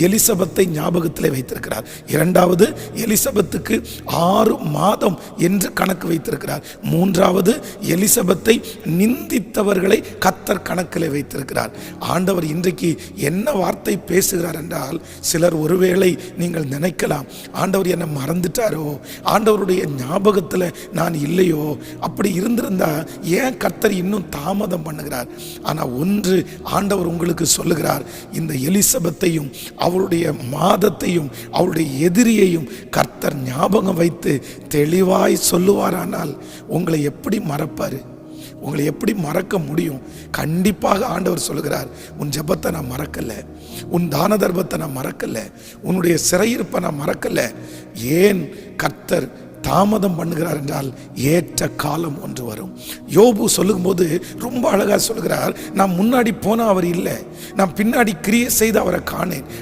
எலிசபெத்தை ஞாபகத்திலே வைத்திருக்கிறார். இரண்டாவது, எலிசபெத்துக்கு 6 மாதம் என்று கணக்கு வைத்திருக்கிறார். மூன்றாவது, எலிசபெத்தை நிந்தித்தவர்களை கர்த்தர் கணக்கிலே வைத்திருக்கிறார். ஆண்டவர் இன்றைக்கு என்ன வார்த்தை பேசுகிறார் என்றால், சிலர் ஒருவேளை நீங்கள் நினைக்கலாம், ஆண்டவர் என்னை மறந்துட்டாரோ, ஆண்டவருடைய ஞாபகத்தில் நான் இல்லையோ, அப்படி இருந்திருந்தா ஏன் கர்த்தர் இன்னும் தாமதம் பண்ணுகிறார்? ஆனால் ஒன்று ஆண்டவர் உங்களுக்கு சொல்லுகிறார், இந்த எலிசபெத்தையும் அவளுடைய மாதத்தையும் அவளுடைய எதிரியையும் கர்த்தர் ஞாபகம் வைத்து தெளிவாய் சொல்லுவாரானால் உங்களை எப்படி மறப்பாரு? உங்களை எப்படி மறக்க முடியும்? கண்டிப்பாக ஆண்டவர் சொல்லுகிறார், உன் ஜெபத்தை நான் மறக்கல, உன் தான தர்மத்தை நான் மறக்கல, உன்னுடைய சிறையிருப்பை நான் மறக்கல. ஏன் கர்த்தர் தாமதம் பண்ணுகிறார் என்றால், ஏற்ற காலம் ஒன்று வரும். யோபு சொல்லும்போது ரொம்ப அழகா சொல்லுகிறார், நான் முன்னாடி போன அவர் இல்லை, நான் பின்னாடி கிரியை செய்து அவரை காணேன்.